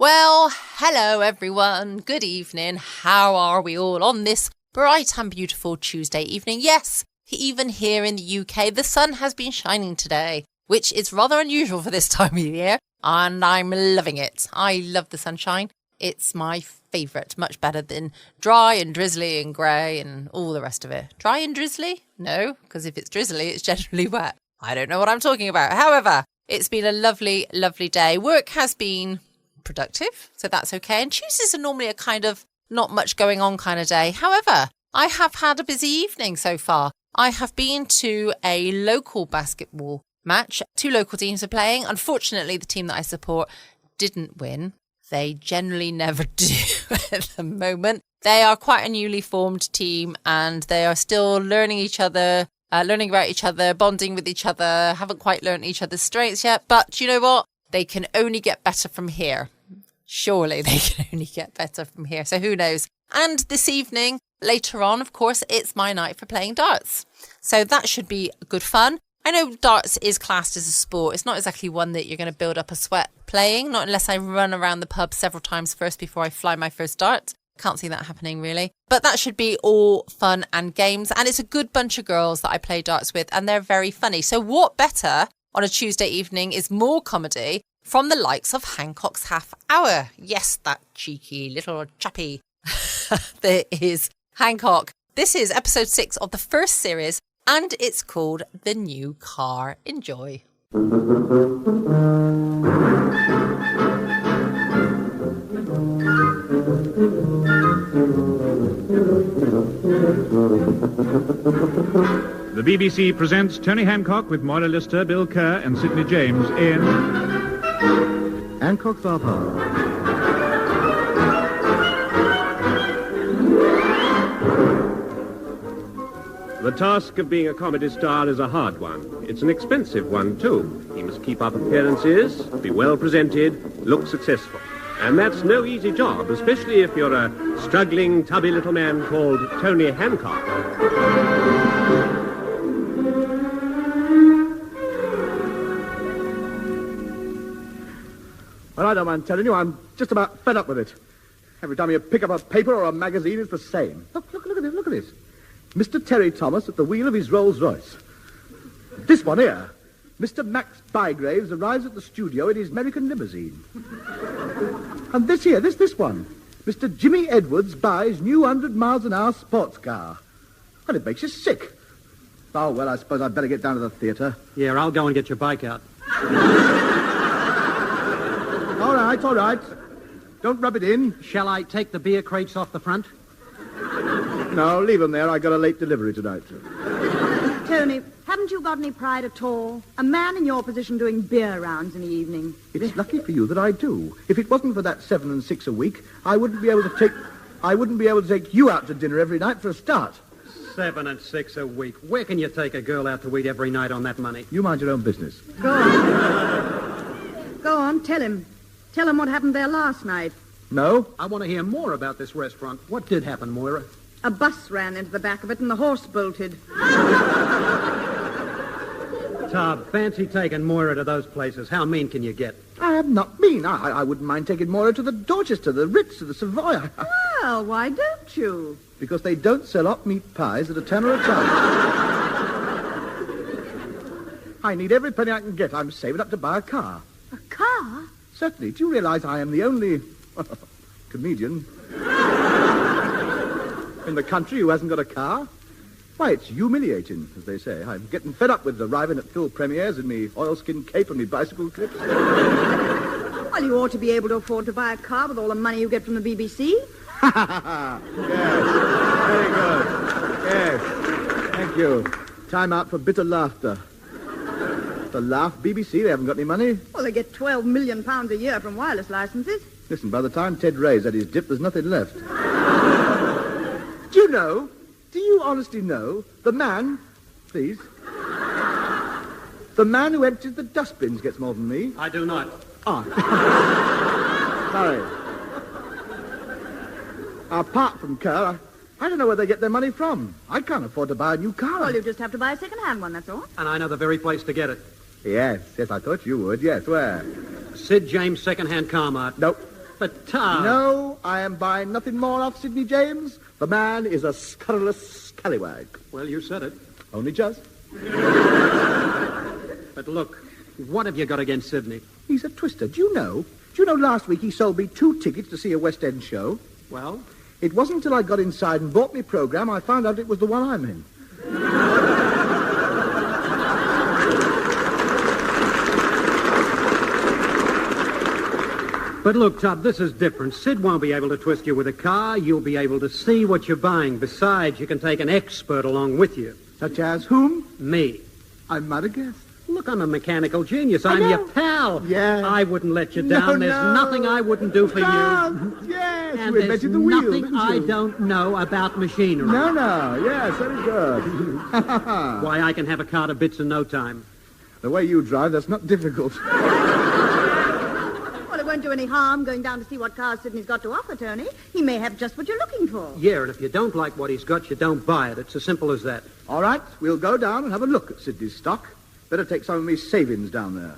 Well, hello everyone. Good evening. How are we all on this bright and beautiful Tuesday evening? Yes, even here in the UK, the sun has been shining today, which is rather unusual for this time of year, and I'm loving it. I love the sunshine. It's my favourite, much better than dry and drizzly and grey and all the rest of it. Dry and drizzly? No, because if it's drizzly, it's generally wet. I don't know what I'm talking about. However, it's been a lovely, lovely day. Work has been productive, so that's okay. And Tuesdays are normally a kind of not much going on kind of day. However, I have had a busy evening so far. I have been to a local basketball match. 2 local teams are playing. Unfortunately, the team that I support didn't win. They generally never do at the moment. They are quite a newly formed team and they are still learning each other, learning about each other, bonding with each other, haven't quite learned each other's strengths yet. But you know what? They can only get better from here. Surely they can only get better from here. So who knows? And this evening, later on, of course, it's my night for playing darts. So that should be good fun. I know darts is classed as a sport. It's not exactly one that you're going to build up a sweat playing, not unless I run around the pub several times first before I fly my first dart. Can't see that happening really. But that should be all fun and games. And it's a good bunch of girls that I play darts with and they're very funny. So what better on a Tuesday evening is more comedy from the likes of Hancock's Half Hour. Yes, that cheeky little chappy. There is Hancock. This is episode 6 of the first series and it's called The New Car. Enjoy. The BBC presents Tony Hancock with Moira Lister, Bill Kerr and Sidney James in Hancock's Half-Hour. The task of being a comedy star is a hard one. It's an expensive one, too. He must keep up appearances, be well presented, look successful. And that's no easy job, especially if you're a struggling, tubby little man called Tony Hancock. Well, I don't mind telling you, I'm just about fed up with it. Every time you pick up a paper or a magazine, it's the same. Look at this. Mr. Terry Thomas at the wheel of his Rolls-Royce. This one here. Mr. Max Bygraves arrives at the studio in his American limousine. And this here, this one. Mr. Jimmy Edwards buys new 100-mile-an-hour sports car. And it makes you sick. Oh, well, I suppose I'd better get down to the theatre. Yeah, I'll go and get your bike out. All right. Don't rub it in. Shall I take the beer crates off the front? No, leave them there. I got a late delivery tonight. Tony, haven't you got any pride at all? A man in your position doing beer rounds in the evening. It's lucky for you that I do. If it wasn't for that 7 and 6 a week, I wouldn't be able to take you out to dinner every night for a start. 7 and 6 a week. Where can you take a girl out to eat every night on that money? You mind your own business. Go on, tell him. Tell him what happened there last night. No? I want to hear more about this restaurant. What did happen, Moira? A bus ran into the back of it and the horse bolted. Tub, fancy taking Moira to those places. How mean can you get? I am not mean. I wouldn't mind taking Moira to the Dorchester, the Ritz, to the Savoy. Well, why don't you? Because they don't sell hot meat pies at a tenner a ton. I need every penny I can get. I'm saving up to buy a car. A car? Certainly. Do you realize I am the only comedian in the country who hasn't got a car? Why, it's humiliating, as they say. I'm getting fed up with arriving at film premieres in me oilskin cape and me bicycle clips. Well, you ought to be able to afford to buy a car with all the money you get from the BBC. Yes, very good. Yes, thank you. Time out for bitter laughter. The laugh, BBC, they haven't got any money. Well, they get £12 million a year from wireless licenses. Listen, by the time Ted Ray's had his dip, there's nothing left. Do you honestly know, the man, please, the man who empties the dustbins gets more than me? I do not. Oh. Sorry. Apart from Kerr, I don't know where they get their money from. I can't afford to buy a new car. Well, you just have to buy a second-hand one, that's all. And I know the very place to get it. Yes, I thought you would. Yes, where? Sid James Second-Hand Car Mart. Nope. But, Tom... No, I am buying nothing more off Sidney James. The man is a scurrilous scallywag. Well, you said it. Only just. But look, what have you got against Sidney? He's a twister. Do you know last week he sold me 2 tickets to see a West End show? Well? It wasn't until I got inside and bought me programme I found out it was the one I'm in. But look, Tub, this is different. Sid won't be able to twist you with a car. You'll be able to see what you're buying. Besides, you can take an expert along with you. Such as whom? Me. I might have guessed. Look, I'm a mechanical genius. I'm your pal. Yeah. I wouldn't let you down. There's nothing I wouldn't do for you. Yes, And you there's invented the wheel, nothing didn't you? I don't know about machinery. No. Yes, very good. Why, I can have a car to bits in no time. The way you drive, that's not difficult. Well, it won't do any harm going down to see what cars Sidney's got to offer, Tony. He may have just what you're looking for. Yeah, and if you don't like what he's got, you don't buy it. It's as simple as that. All right, we'll go down and have a look at Sidney's stock. Better take some of me savings down there.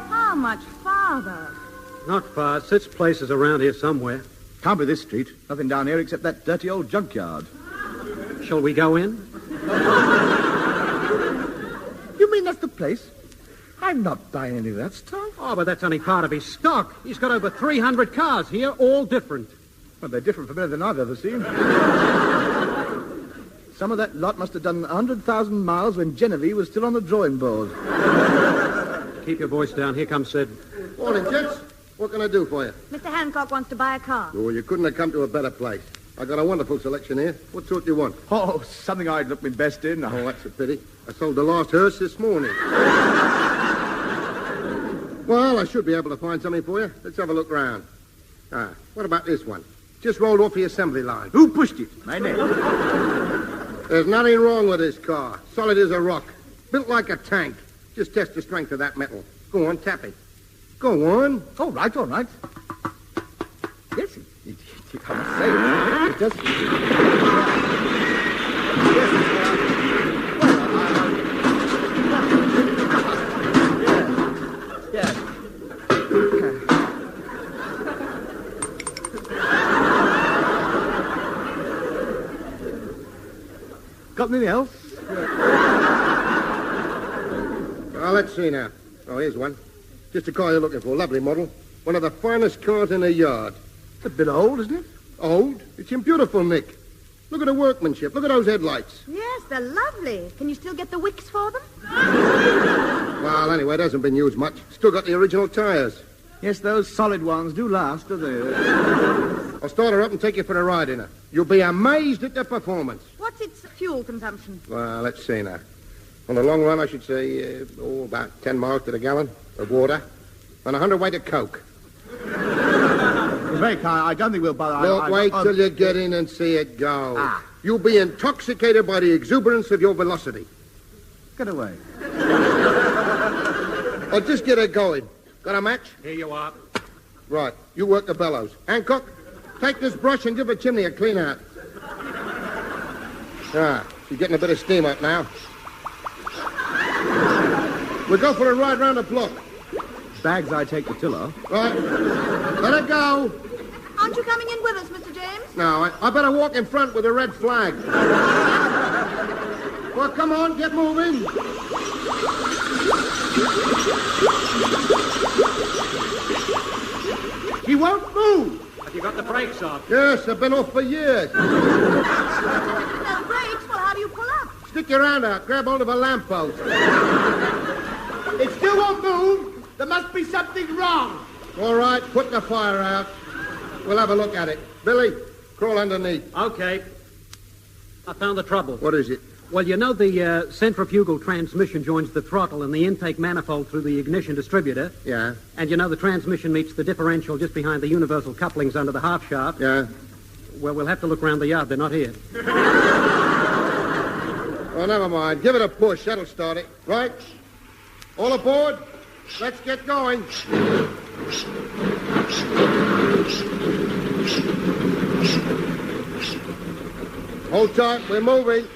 How much farther? Not far. Sid's place is around here somewhere. Can't be this street. Nothing down here except that dirty old junkyard. Shall we go in? You mean that's the place? I'm not buying any of that stuff. Oh, but that's only part of his stock. He's got over 300 cars here, all different. Well, they're different from anything I've ever seen. Some of that lot must have done 100,000 miles when Genevieve was still on the drawing board. Keep your voice down. Here comes Sid. Morning, gents. What can I do for you? Mr. Hancock wants to buy a car. Oh, you couldn't have come to a better place. I got a wonderful selection here. What sort do you want? Oh, something I'd look my best in. Oh, that's a pity. I sold the last hearse this morning. Well, I should be able to find something for you. Let's have a look round. What about this one? Just rolled off the assembly line. Who pushed it? My name. There's nothing wrong with this car. Solid as a rock. Built like a tank. Just test the strength of that metal. Go on, tap it. Go on. All right. Yes, I must say, it does. Yes. Got anything else? Well, let's see now. Oh, here's one. Just a car you're looking for. Lovely model. One of the finest cars in the yard. It's a bit old, isn't it? Old? It's in beautiful nick. Look at the workmanship. Look at those headlights. Yes, they're lovely. Can you still get the wicks for them? Well, anyway, it hasn't been used much. Still got the original tires. Yes, those solid ones do last, do they? I'll start her up and take you for a ride in her. You'll be amazed at the performance. What's its fuel consumption? Well, let's see now. On the long run, I should say, about 10 miles to the gallon of water and 100 weight of Coke. Very kind. I don't think we'll bother. Look, wait till you get in and see it go. You'll be intoxicated by the exuberance of your velocity. Get away. Or just get her going. Got a match? Here you are. Right. You work the bellows. Hancock, take this brush and give the chimney a clean out. She's getting a bit of steam up now. We'll go for a ride round the block. Bags I take the tiller. Right. Let her go. Aren't you coming in with us, Mr. James? No, I better walk in front with a red flag. Well, come on, get moving. He won't move. Have you got the brakes off? Yes, they've been off for years. No brakes? Well, how do you pull up? Stick your hand out, grab hold of a lamppost. It still won't move. There must be something wrong. All right, put the fire out. We'll have a look at it. Billy, crawl underneath. Okay. I found the trouble. What is it? Well, you know the centrifugal transmission joins the throttle and the intake manifold through the ignition distributor. Yeah. And you know the transmission meets the differential just behind the universal couplings under the half shaft. Yeah. Well, we'll have to look around the yard. They're not here. Oh, never mind. Give it a push. That'll start it. Right? All aboard? Let's get going. Hold tight, we're moving.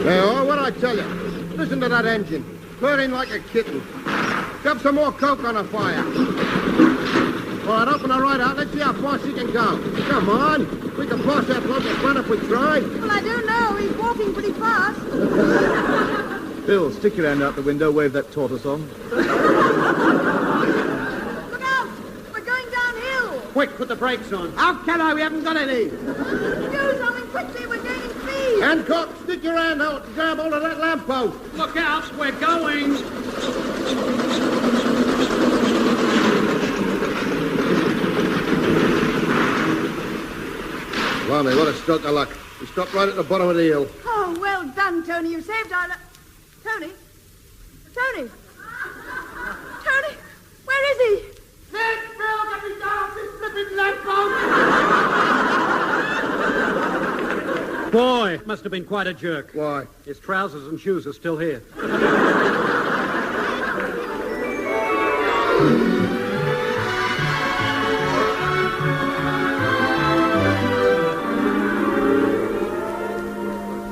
Now, what I tell you? Listen to that engine. Purring like a kitten. Shove some more coke on the fire. All right, open her right out. Let's see how far she can go. Come on. We can pass that bloke in front if we try. Well, I don't know. He's walking pretty fast. Bill, stick your hand out the window, wave that tortoise on. Look out! We're going downhill. Quick, put the brakes on. How can I? We haven't got any. Do something quickly. We're gaining speed. Hancock, stick your hand out and grab hold of that lamppost. Look out, we're going. Blimey, what a stroke of luck. We stopped right at the bottom of the hill. Oh, well done, Tony. You saved our... Tony? Tony? Tony? Where is he? Let Bill get me down this flipping lamppost! Boy, must have been quite a jerk. Why? His trousers and shoes are still here.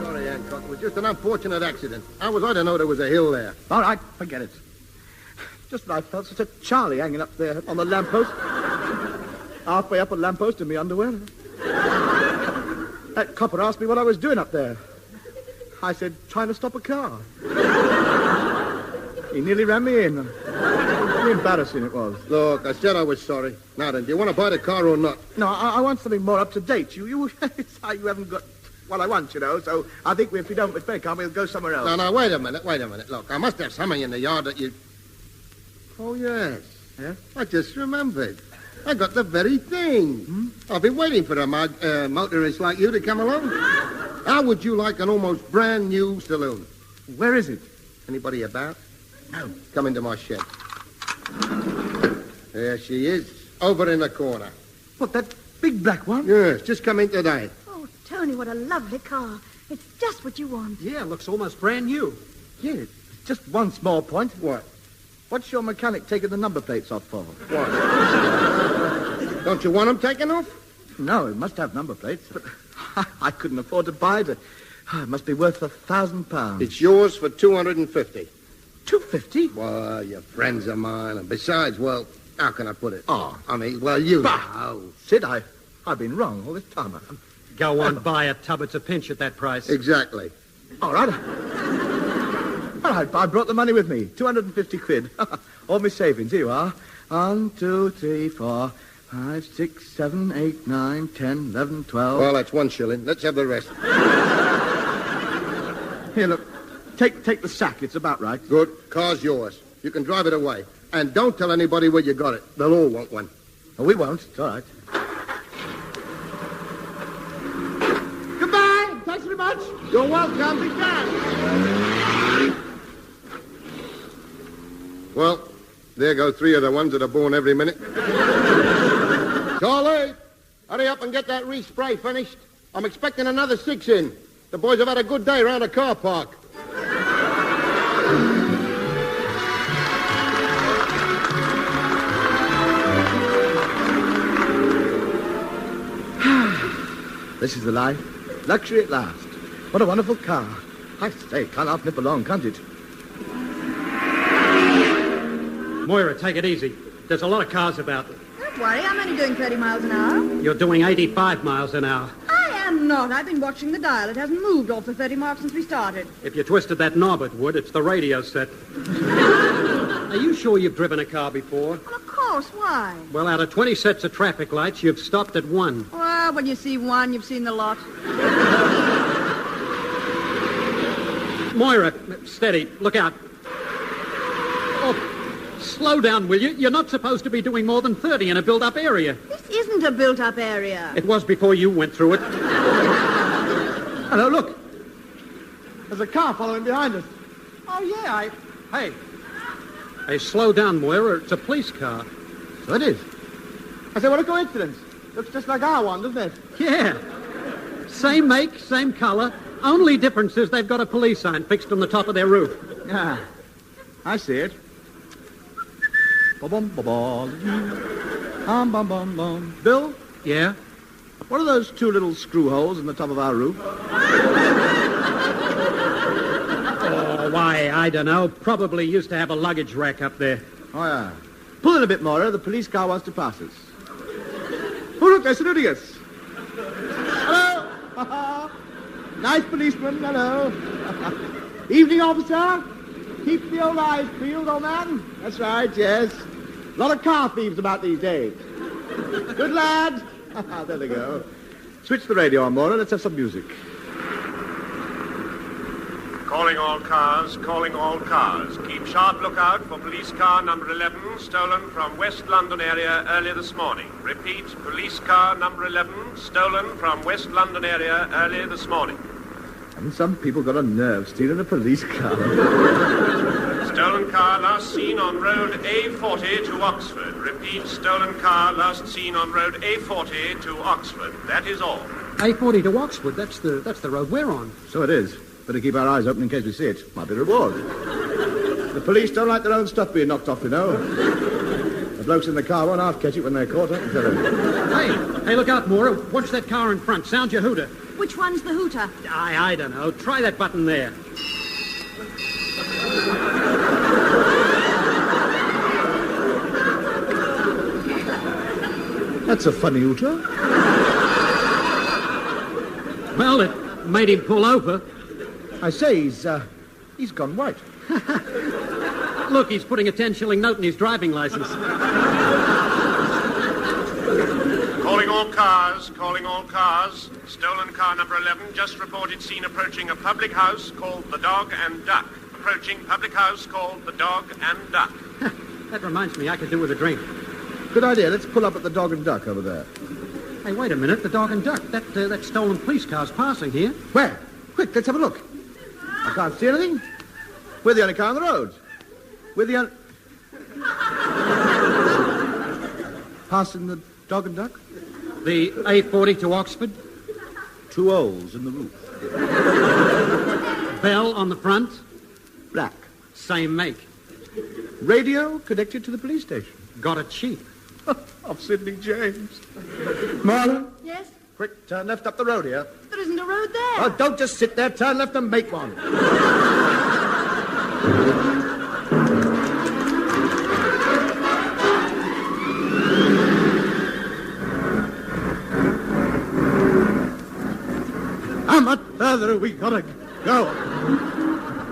Sorry, Hancock. It was just an unfortunate accident. How was I to know there was a hill there? All right, forget it. Just when I felt such a Charlie hanging up there on the lamppost. Halfway up a lamppost in my underwear. That copper asked me what I was doing up there. I said, trying to stop a car. He nearly ran me in. How embarrassing it was. Look, I said I was sorry. Now then, do you want to buy the car or not? No, I want something more up to date. You haven't got what I want, you know. So I think if we don't with Hancock, we'll go somewhere else. No, wait a minute. Look, I must have something in the yard that you... Oh, yes. Yeah? I just remembered. I got the very thing. I've been waiting for a motorist like you to come along. How would you like an almost brand new saloon? Where is it? Anybody about? No. Come into my shed. There she is, over in the corner. What, that big black one? Yes, just come in today. Oh, Tony, what a lovely car. It's just what you want. Yeah, looks almost brand new. Yeah, just one small point. What? What's your mechanic taking the number plates off for? What? Don't you want them taken off? No, it must have number plates, but I couldn't afford to buy it. It must be worth £1,000. It's yours for $250. $250? Well, you're friends of mine, and besides, well, how can I put it? Oh. I mean, well, you Bah! know. Sid, I've been wrong all this time. Go on, buy a tub. It's a pinch at that price. Exactly. All right. All right, I brought the money with me. 250 quid. All my savings. Here you are. 1, 2, 3, 4, 5, 6, 7, 8, 9, 10, 11, 12. Well, that's 1 shilling. Let's have the rest. Here, look. Take the sack. It's about right. Good. Car's yours. You can drive it away. And don't tell anybody where you got it. They'll all want one. Oh, we won't. It's all right. Goodbye. Thanks very much. You're welcome. Be back. Well, there go 3 of the ones that are born every minute. Charlie, hurry up and get that respray finished. I'm expecting another 6 in. The boys have had a good day around the car park. This is the life. Luxury at last. What a wonderful car. I say, can't outnip along, can't it? Moira, take it easy. There's a lot of cars about. Don't worry, I'm only doing 30 miles an hour. You're doing 85 miles an hour. I am not. I've been watching the dial. It hasn't moved off the 30 mark since we started. If you twisted that knob, it would. It's the radio set. Are you sure you've driven a car before? Well, of course. Why? Well, out of 20 sets of traffic lights, you've stopped at 1. Well, when you see one, you've seen the lot. Moira, steady. Look out. Oh, slow down, will you? You're not supposed to be doing more than 30 in a built-up area. This isn't a built-up area. It was before you went through it. Hello, look. There's a car following behind us. Oh, yeah, Hey, slow down, Moira. It's a police car. So it is. I say, what a coincidence. Looks just like our one, doesn't it? Yeah. Same make, same colour. Only difference is they've got a police sign fixed on the top of their roof. Yeah, I see it. Bum. Bill? Yeah? What are those two little screw holes in the top of our roof? Oh, why, I don't know. Probably used to have a luggage rack up there. Oh, yeah. Pull in a bit more. The police car wants to pass us. Oh, look, they're saluting us. Hello. Nice policeman. Hello. Evening, officer. Keep the old eyes peeled, old man. That's right, yes. A lot of car thieves about these days. Good lad. There they go. Switch the radio on, Mora. Let's have some music. Calling all cars, calling all cars. Keep sharp lookout for police car number 11, stolen from West London area early this morning. Repeat, police car number 11, stolen from West London area early this morning. And some people got a nerve stealing a police car. Stolen car last seen on road A40 to Oxford. Repeat, stolen car last seen on road A40 to Oxford. That is all. A40 to Oxford, that's the road we're on. So it is. Better keep our eyes open in case we see it. Might be a reward. The police don't like their own stuff being knocked off, you know. The blokes in the car won't half catch it when they're caught, I can tell you. Hey, look out, Maura. Watch that car in front. Sound your hooter. Which one's the hooter? I don't know. Try that button there. That's a funny hooter. Well, it made him pull over. I say, he's gone white. Look, he's putting a 10-shilling note in his driving license. Calling all cars, calling all cars. Stolen car number 11 just reported seen approaching a public house called the Dog and Duck. Approaching public house called the Dog and Duck. That reminds me, I could do with a drink. Good idea. Let's pull up at the Dog and Duck over there. Hey, wait a minute. The Dog and Duck. That stolen police car's passing here. Where? Quick, let's have a look. I can't see anything. We're the only car on the road. We're the only... Passing the Dog and Duck? The A40 to Oxford. 2 holes in the roof. Bell on the front. Black. Same make. Radio connected to the police station. Got it cheap. Of Sidney James. Marla? Yes? Quick, turn left up the road here. There isn't a road there. Oh, don't just sit there. Turn left and make one. How much further have we got to go?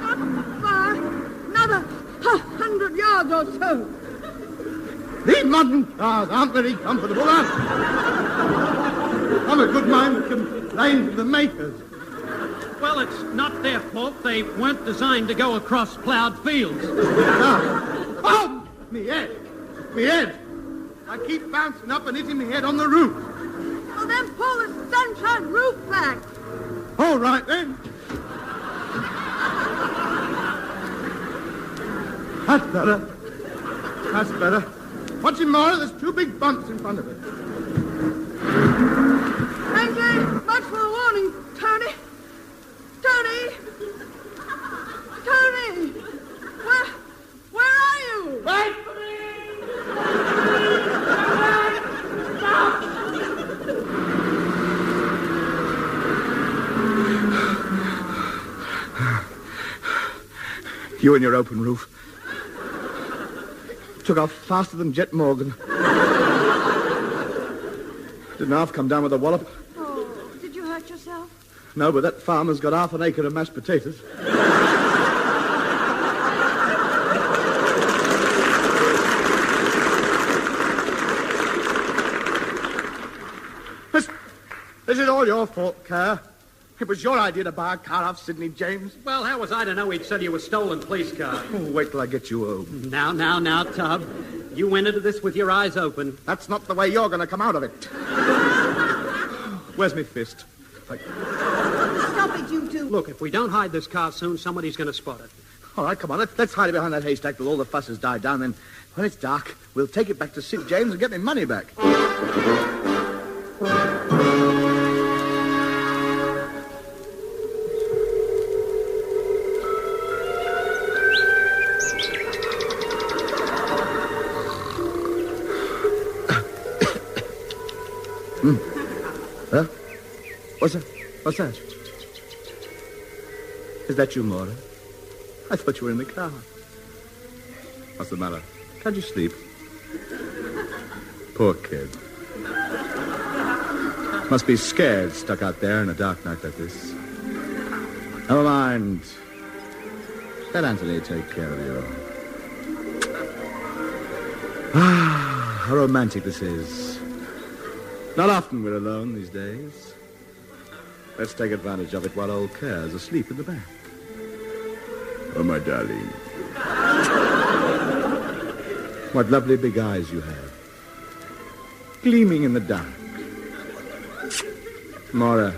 Not far. Another 100 yards or so. These modern cars aren't very comfortable, are they? I'm a good mind to complain to the makers. Well, it's not their fault. They weren't designed to go across plowed fields. Oh, me head. Me head. I keep bouncing up and hitting my head on the roof. Well, then pull the sunshine roof back. All right, then. That's better. That's better. Watch him, Mara. There's 2 big bumps in front of it. Thank you much for the warning, Tony. Tony! Tony! Where are you? Wait for me! You and your open roof. Took off faster than Jet Morgan. Didn't half come down with a wallop. Oh, did you hurt yourself? No, but that farmer's got half an acre of mashed potatoes. This is all your fault, Kerr. It was your idea to buy a car off Sidney James. Well, how was I to know he'd said you were stolen police car? Oh, wait till I get you home. Now, Tub. You went into this with your eyes open. That's not the way you're going to come out of it. Where's my fist? Stop it, you two. Look, if we don't hide this car soon, somebody's going to spot it. All right, come on, let's hide it behind that haystack till all the fuss has died down. Then, when it's dark, we'll take it back to Sid James and get my money back. Huh? What's that? Is that you, Maura? I thought you were in the car. What's the matter? Can't you sleep? Poor kid. Must be scared, stuck out there in a dark night like this. Never mind. Let Anthony take care of you. Ah, how romantic this is. Not often we're alone these days. Let's take advantage of it while old Kerr's asleep in the back. Oh, my darling. What lovely big eyes you have. Gleaming in the dark. Maura,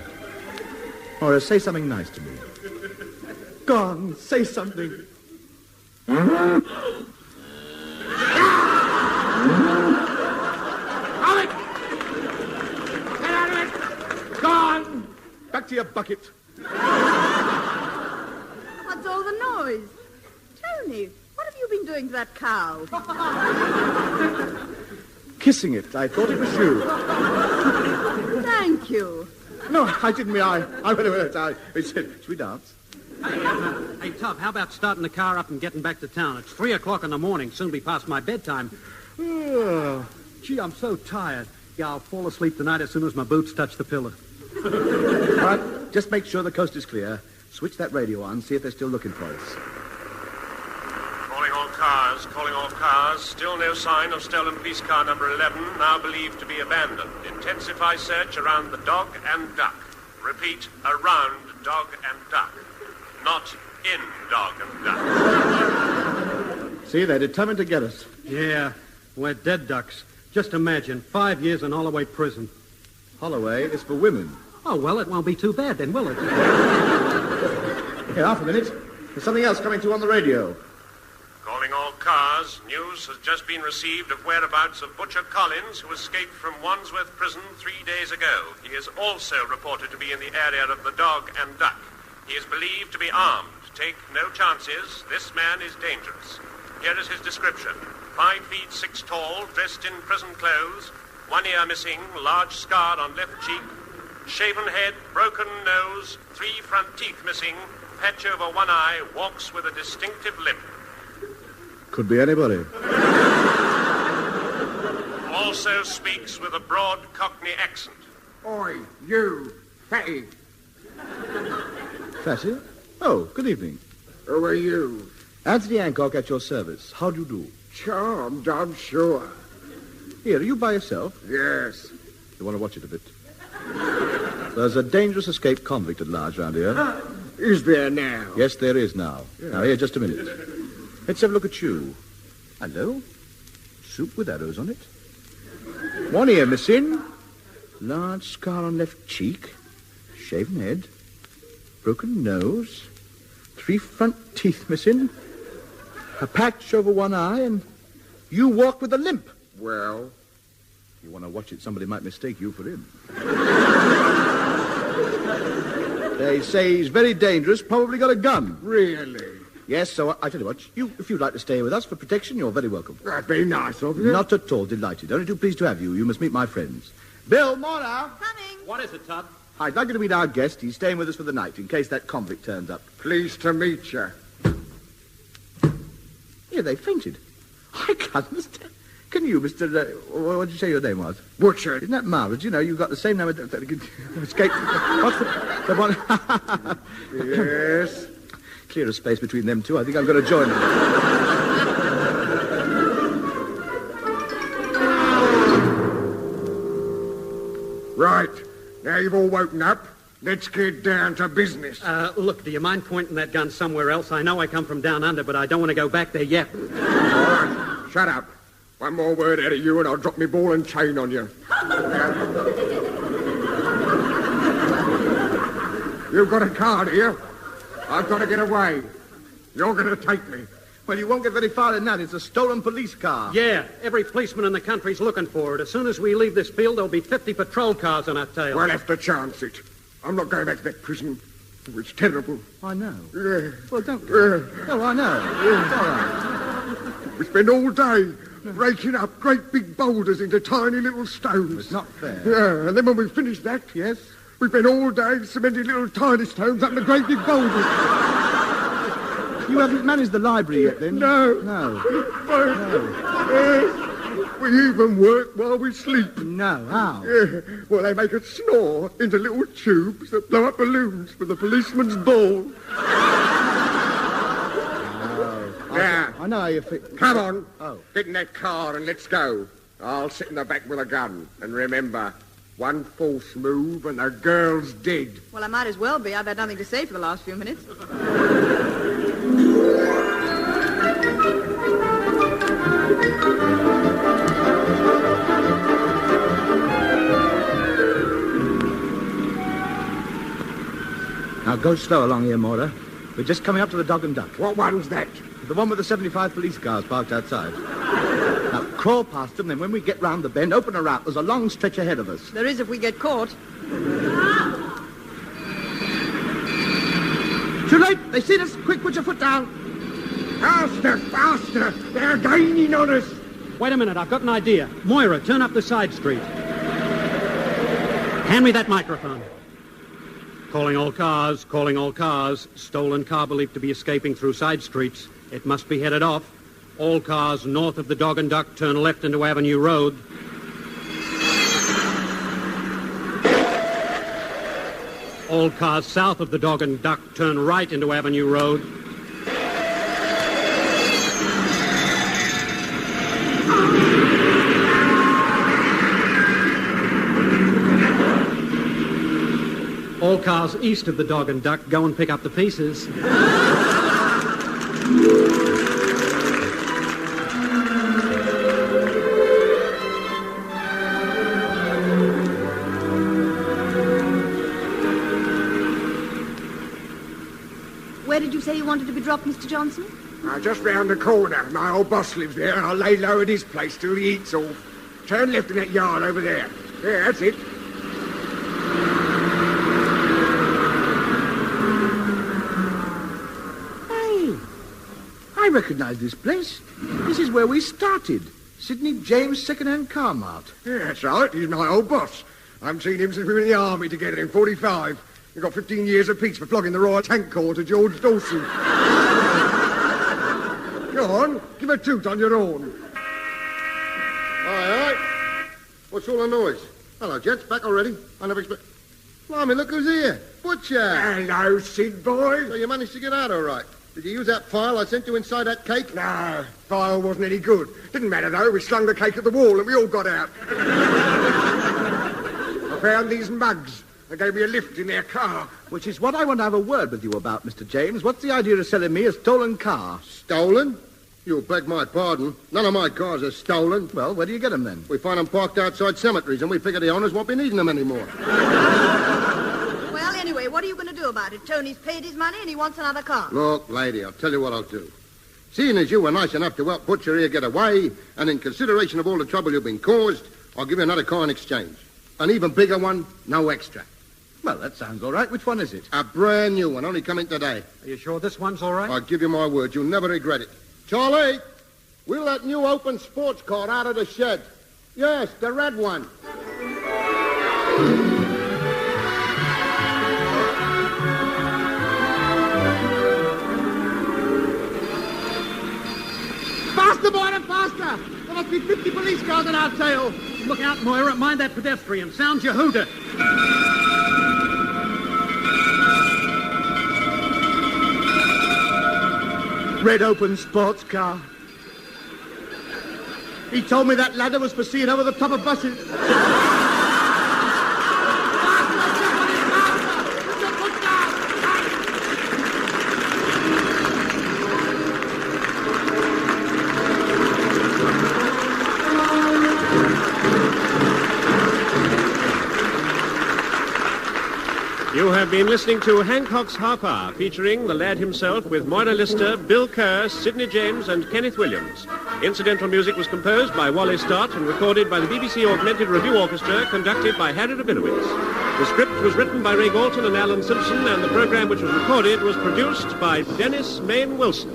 say something nice to me. Go on, say something. Gone! Back to your bucket. What's all the noise? Tony, what have you been doing to that cow? Kissing it. I thought it was you. Thank you. No, I didn't mean I said, should we dance? Hey, Tub, how about starting the car up and getting back to town? It's 3 o'clock in the morning, soon be past my bedtime. Oh, gee, I'm so tired. Yeah, I'll fall asleep tonight as soon as my boots touch the pillow. All right, just make sure the coast is clear. Switch that radio on, see if they're still looking for us. Calling all cars. Still no sign of stolen police car number 11, now believed to be abandoned. Intensify search around the dog and duck. Repeat, around dog and duck. Not in dog and duck. See, they're determined to get us. Yeah, we're dead ducks. Just imagine, 5 years in Holloway prison. Holloway is for women. Oh, well, it won't be too bad then, will it? Here, half a minute. There's something else coming through on the radio. Calling all cars. News has just been received of whereabouts of Butcher Collins, who escaped from Wandsworth Prison 3 days ago. He is also reported to be in the area of the dog and duck. He is believed to be armed. Take no chances. This man is dangerous. Here is his description. 5 feet 6 tall, dressed in prison clothes, 1 ear missing, large scar on left cheek, shaven head, broken nose, 3 front teeth missing, patch over 1 eye, walks with a distinctive limp. Could be anybody. Also speaks with a broad Cockney accent. Oi, you, fatty. Fatty? Oh, good evening. Who are you? Anthony Hancock at your service. How do you do? Charmed, I'm sure. Here, are you by yourself? Yes. You want to watch it a bit? There's a dangerous escaped convict at large round here. Is there now? Yes, there is now. Yeah. Now, here, just a minute. Let's have a look at you. Hello? Soup with arrows on it. 1 ear missing. Large scar on left cheek. Shaven head. Broken nose. 3 front teeth missing. A patch over 1 eye, and you walk with a limp. Well? If you want to watch it, somebody might mistake you for him. They say he's very dangerous, probably got a gun. Really? Yes, so I tell you what, if you'd like to stay with us for protection, you're very welcome. That'd be nice of you. Not at all, delighted. Only too pleased to have you. You must meet my friends. Bill, Mona. Coming. What is it, Tub? I'd like you to meet our guest. He's staying with us for the night, in case that convict turns up. Pleased to meet you. Here, they fainted. I can't understand. Can you, Mr. What did you say your name was? Butcher. Isn't that marvellous? You know, you've got the same name. Escape. What's the one? Yes. Clear a space between them two. I think I'm going to join them. Right. Now you've all woken up. Let's get down to business. Look, do you mind pointing that gun somewhere else? I know I come from down under, but I don't want to go back there yet. All right. Shut up. 1 more word out of you and I'll drop me ball and chain on you. You've got a card here. I've got to get away. You're going to take me. Well, you won't get very far in that. It's a stolen police car. Yeah, every policeman in the country's looking for it. As soon as we leave this field, there'll be 50 patrol cars on our tail. We'll have to chance it. I'm not going back to that prison. It's terrible. I know. Yeah. Well, don't go. Oh, I know. It's all right. We spend all day breaking up great big boulders into tiny little stones. It's not fair. Yeah, and then when we finish that, Yes? we spend all day cementing little tiny stones up into great big boulders. You haven't managed the library yet, then? No. No. We even work while we sleep. No. How? Yeah. Well, they make us snore into little tubes that blow up balloons for the policeman's ball. Yeah. I know how you feel. Come on. Oh. Get in that car and let's go. I'll sit in the back with a gun. And remember, one false move and the girl's dead. Well, I might as well be. I've had nothing to say for the last few minutes. Now, go slow along here, Moira. We're just coming up to the Dog and Duck. What one's that? The one with the 75 police cars parked outside. Now, crawl past them, then when we get round the bend, open her out. There's a long stretch ahead of us. There is if we get caught. Too late! They see us! Quick, put your foot down! Faster, faster! They're gaining on us! Wait a minute, I've got an idea. Moira, turn up the side street. Hand me that microphone. Calling all cars, calling all cars. Stolen car believed to be escaping through side streets. It must be headed off. All cars north of the Dog and Duck turn left into Avenue Road. All cars south of the Dog and Duck turn right into Avenue Road. All cars east of the Dog and Duck go and pick up the pieces. Where did you say you wanted to be dropped, Mr. Johnson? Just round the corner. My old boss lives there, and I'll lay low at his place till he eats off. Turn left in that yard over there. Yeah, that's it. I recognise this place. This is where we started. Sidney James Second-Hand Car Mart. Yeah, that's right. He's my old boss. I haven't seen him since we were in the army together in 45. We got 15 years apiece for flogging the Royal Tank Corps to George Dawson. Go on, give a toot on your own. Aye. What's all the noise? Hello, gents. Back already? I never expect... Blimey, look who's here. Butcher. Hello, Sid boy. So you managed to get out all right. Did you use that file I sent you inside that cake? No, file wasn't any good. Didn't matter, though. We slung the cake at the wall and we all got out. I found these mugs. They gave me a lift in their car. Which is what I want to have a word with you about, Mr. James. What's the idea of selling me a stolen car? Stolen? You'll beg my pardon. None of my cars are stolen. Well, where do you get them, then? We find them parked outside cemeteries, and we figure the owners won't be needing them anymore. Well, anyway, what are you going to do about it? Tony's paid his money and he wants another car. Look, lady, I'll tell you what I'll do. Seeing as you were nice enough to help Butcher here get away, and in consideration of all the trouble you've been caused, I'll give you another car in exchange. An even bigger one, no extra. Well, that sounds all right. Which one is it? A brand new one, only coming today. Are you sure this one's all right? I'll give you my word, you'll never regret it. Charlie, wheel that new open sports car out of the shed. Yes, the red one. Faster, boy, faster! There must be 50 police cars on our tail. Look out, Moira. Mind that pedestrian. Sounds your hooter. Red open sports car. He told me that ladder was for seeing over the top of buses. You have been listening to Hancock's Half Hour, featuring the lad himself with Moira Lister, Bill Kerr, Sidney James and Kenneth Williams. Incidental music was composed by Wally Stott and recorded by the BBC Augmented Review Orchestra, conducted by Harry Rabinowitz. The script was written by Ray Galton and Alan Simpson, and the program which was recorded was produced by Dennis Mayne Wilson.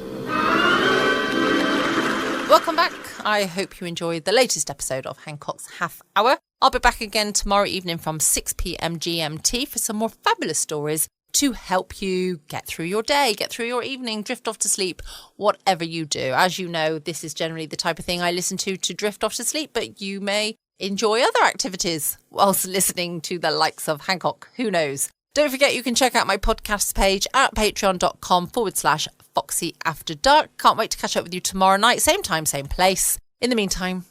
Welcome back. I hope you enjoyed the latest episode of Hancock's Half Hour. I'll be back again tomorrow evening from 6 p.m. GMT for some more fabulous stories to help you get through your day, get through your evening, drift off to sleep, whatever you do. As you know, this is generally the type of thing I listen to drift off to sleep, but you may enjoy other activities whilst listening to the likes of Hancock. Who knows? Don't forget you can check out my podcast page at patreon.com/Foxy After Dark. Can't wait to catch up with you tomorrow night. Same time, same place. In the meantime,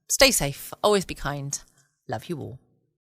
stay safe. Always be kind. Love you all.